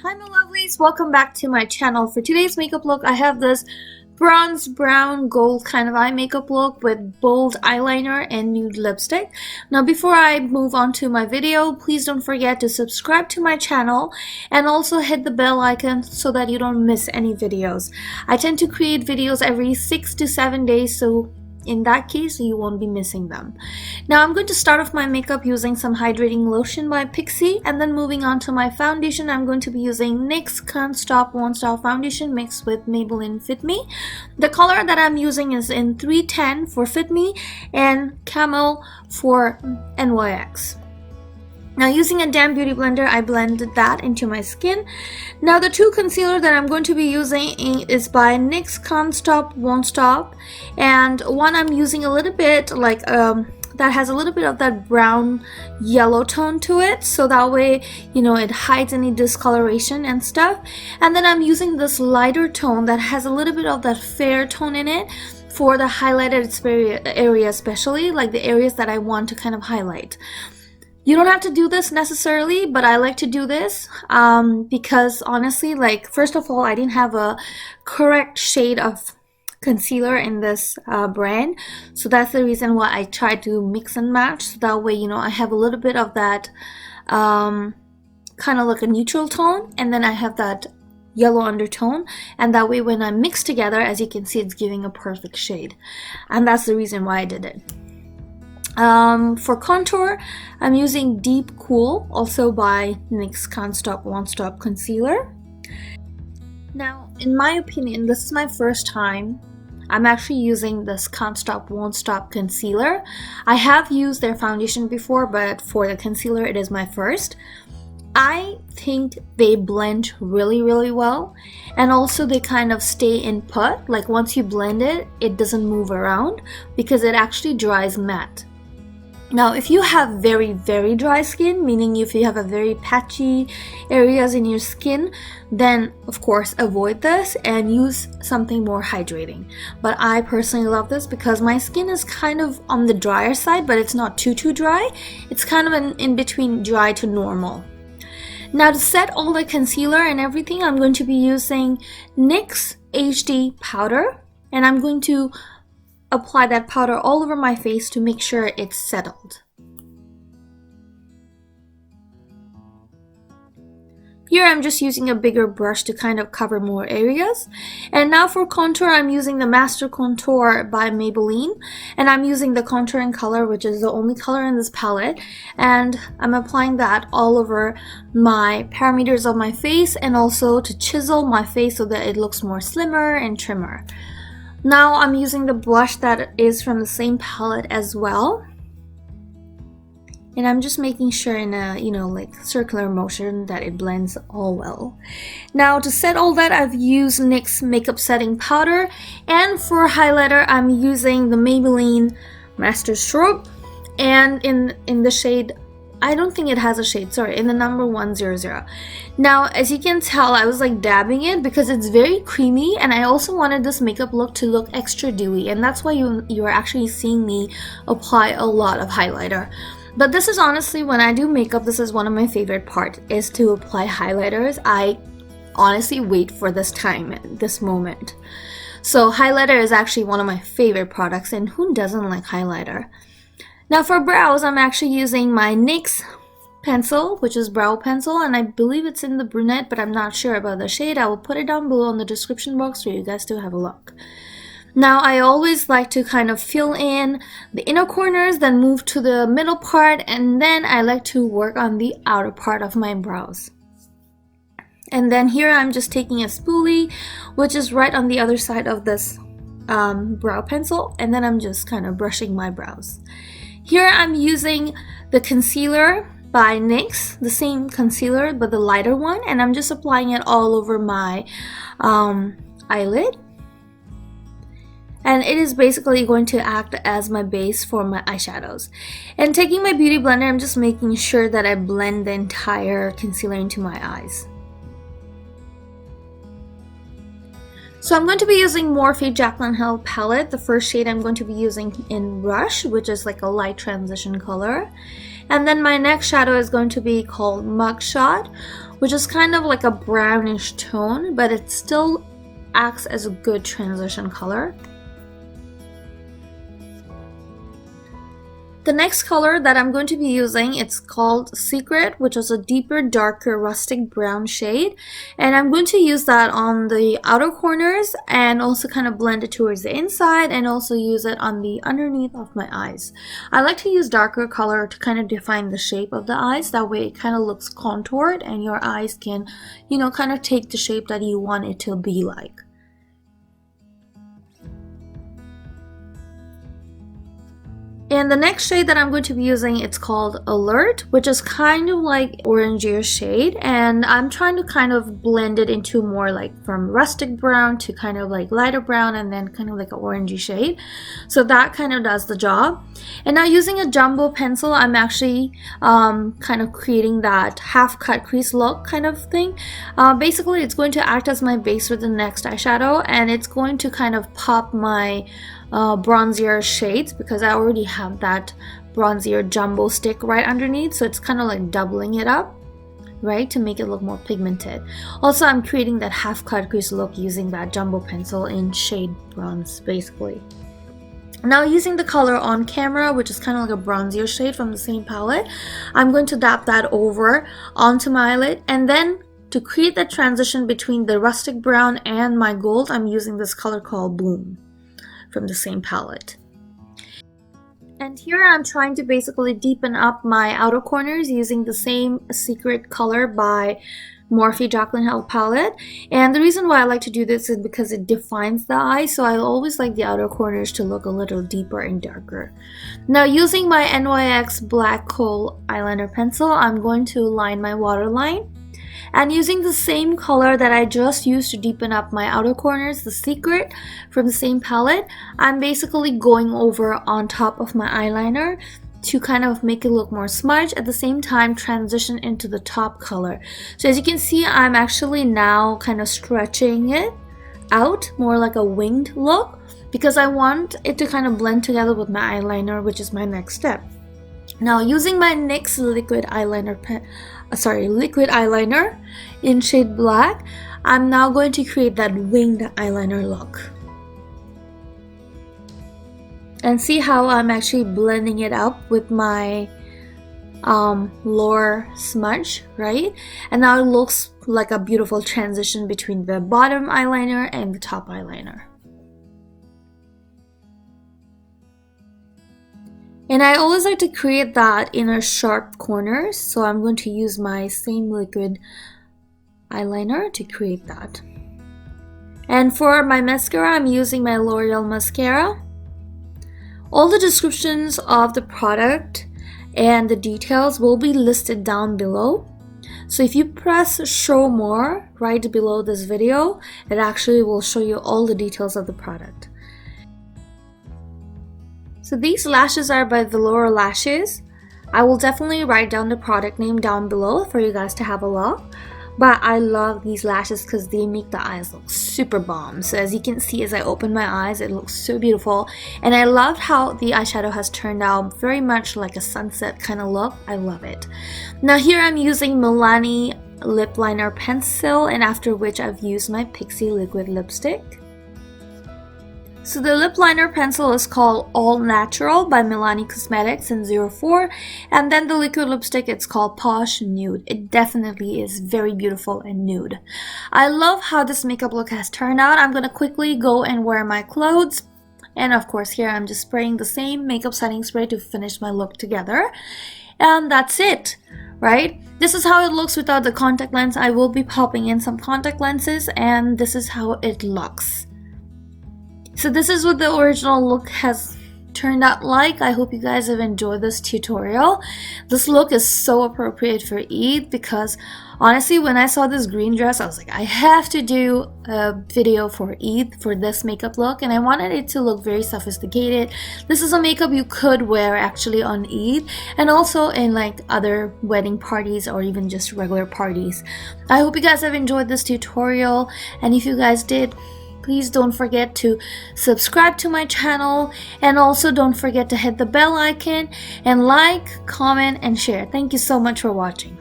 Hi my lovelies, welcome back to my channel. For today's makeup look, I have this bronze brown gold kind of eye makeup look with bold eyeliner and nude lipstick. Now before I move on to my video, please don't forget to subscribe to my channel and also hit the bell icon so that you don't miss any videos. I tend to create videos every 6 to 7 days, so in that case you won't be missing them. Now I'm going to start off my makeup using some hydrating lotion by Pixi, and then moving on to my foundation, I'm going to be using NYX Can't Stop Won't Stop foundation mixed with Maybelline Fit Me. The color that I'm using is in 310 for Fit Me and Camel for NYX. Now using a damp beauty blender, I blended that into my skin. Now the true concealer that I'm going to be using is by NYX Can't Stop Won't Stop, and one I'm using a little bit like that has a little bit of that brown yellow tone to it, so that way it hides any discoloration and stuff. And then I'm using this lighter tone that has a little bit of that fair tone in it for the highlighted area, especially like the areas that I want to kind of highlight. You don't have to do this necessarily, but I like to do this because honestly, like, first of all, I didn't have a correct shade of concealer in this brand, so that's the reason why I try to mix and match, so that way I have a little bit of that kind of like a neutral tone, and then I have that yellow undertone, and that way when I mix together, as you can see, it's giving a perfect shade, and that's the reason why I did it. For contour, I'm using Deep Cool, also by NYX Can't Stop Won't Stop concealer. Now, in my opinion, this is my first time I'm actually using this Can't Stop Won't Stop concealer. I have used their foundation before, but for the concealer, it is my first. I think they blend really, really well, and also they kind of stay in put. Like once you blend it, it doesn't move around because it actually dries matte. Now, if you have very, very dry skin, meaning if you have a very patchy areas in your skin, then of course avoid this and use something more hydrating. But I personally love this because my skin is kind of on the drier side, but it's not too dry. It's kind of in between dry to normal. Now to set all the concealer and everything, I'm going to be using NYX HD powder, and I'm going to apply that powder all over my face to make sure it's settled. Here I'm just using a bigger brush to kind of cover more areas. And now for contour, I'm using the Master Contour by Maybelline, and I'm using the contouring color, which is the only color in this palette, and I'm applying that all over my parameters of my face, and also to chisel my face so that it looks more slimmer and trimmer. Now I'm using the blush that is from the same palette as well, and I'm just making sure in a like circular motion that it blends all well. Now to set all that, I've used NYX makeup setting powder, and for highlighter I'm using the Maybelline Master Strobe, and in the shade, I don't think it has a shade, sorry, in the number 100. Now, as you can tell, I was like dabbing it because it's very creamy, and I also wanted this makeup look to look extra dewy, and that's why you are actually seeing me apply a lot of highlighter. But this is honestly, when I do makeup, this is one of my favorite parts, is to apply highlighters. I honestly wait for this time, this moment. So highlighter is actually one of my favorite products, and who doesn't like highlighter? Now for brows, I'm actually using my NYX pencil, which is brow pencil, and I believe it's in the brunette, but I'm not sure about the shade. I will put it down below in the description box for you guys to have a look. Now I always like to kind of fill in the inner corners, then move to the middle part, and then I like to work on the outer part of my brows. And then here I'm just taking a spoolie, which is right on the other side of this brow pencil, and then I'm just kind of brushing my brows. Here I'm using the concealer by NYX, the same concealer but the lighter one, and I'm just applying it all over my eyelid. And it is basically going to act as my base for my eyeshadows. And taking my beauty blender, I'm just making sure that I blend the entire concealer into my eyes. So I'm going to be using Morphe Jaclyn Hill Palette. The first shade I'm going to be using in Rush, which is like a light transition color. And then my next shadow is going to be called Mugshot, which is kind of like a brownish tone, but it still acts as a good transition color. The next color that I'm going to be using, it's called Secret, which is a deeper, darker, rustic brown shade. And I'm going to use that on the outer corners and also kind of blend it towards the inside and also use it on the underneath of my eyes. I like to use darker color to kind of define the shape of the eyes. That way it kind of looks contoured and your eyes can, you know, kind of take the shape that you want it to be like. And the next shade that I'm going to be using, it's called Alert, which is kind of like orangier shade, and I'm trying to kind of blend it into more like from rustic brown to kind of like lighter brown and then kind of like an orangey shade. So that kind of does the job. And now using a jumbo pencil, I'm actually kind of creating that half cut crease look kind of thing. Basically, it's going to act as my base for the next eyeshadow, and it's going to kind of pop my bronzier shades because I already have that bronzier jumbo stick right underneath, so it's kind of like doubling it up, right, to make it look more pigmented. Also, I'm creating that half cut crease look using that jumbo pencil in shade bronze basically. Now using the color On Camera, which is kind of like a bronzier shade from the same palette, I'm going to dab that over onto my eyelid, and then to create that transition between the rustic brown and my gold, I'm using this color called Bloom from the same palette. And here I'm trying to basically deepen up my outer corners using the same Secret color by Morphe Jaclyn Hill Palette. And the reason why I like to do this is because it defines the eye, so I always like the outer corners to look a little deeper and darker. Now using my NYX Black Kohl eyeliner pencil, I'm going to line my waterline. And using the same color that I just used to deepen up my outer corners, the Secret from the same palette, I'm basically going over on top of my eyeliner to kind of make it look more smudged, at the same time transition into the top color. So as you can see, I'm actually now kind of stretching it out more like a winged look because I want it to kind of blend together with my eyeliner, which is my next step. Now using my NYX liquid eyeliner in shade Black, I'm now going to create that winged eyeliner look. And see how I'm actually blending it up with my lower smudge, right? And now it looks like a beautiful transition between the bottom eyeliner and the top eyeliner. And I always like to create that inner sharp corners, so I'm going to use my same liquid eyeliner to create that. And for my mascara, I'm using my L'Oreal mascara. All the descriptions of the product and the details will be listed down below. So if you press show more right below this video, it actually will show you all the details of the product. So these lashes are by Velour lashes. I will definitely write down the product name down below for you guys to have a look. But I love these lashes because they make the eyes look super bomb. So as you can see, as I open my eyes, it looks so beautiful. And I love how the eyeshadow has turned out very much like a sunset kind of look. I love it. Now here I'm using Milani lip liner pencil, and after which I've used my Pixi liquid lipstick. So the lip liner pencil is called All Natural by Milani Cosmetics in 04, and then the liquid lipstick, it's called Posh Nude. It definitely is very beautiful and nude. I love how this makeup look has turned out. I'm gonna quickly go and wear my clothes, and of course here I'm just spraying the same makeup setting spray to finish my look together, and that's it, right? This is how it looks without the contact lens. I will be popping in some contact lenses, and this is how it looks. So this is what the original look has turned out like. I hope you guys have enjoyed this tutorial. This look is so appropriate for Eid because honestly, when I saw this green dress, I was like, I have to do a video for Eid for this makeup look, and I wanted it to look very sophisticated. This is a makeup you could wear actually on Eid and also in like other wedding parties or even just regular parties. I hope you guys have enjoyed this tutorial, and if you guys did, please don't forget to subscribe to my channel, and also don't forget to hit the bell icon and like, comment, and share. Thank you so much for watching.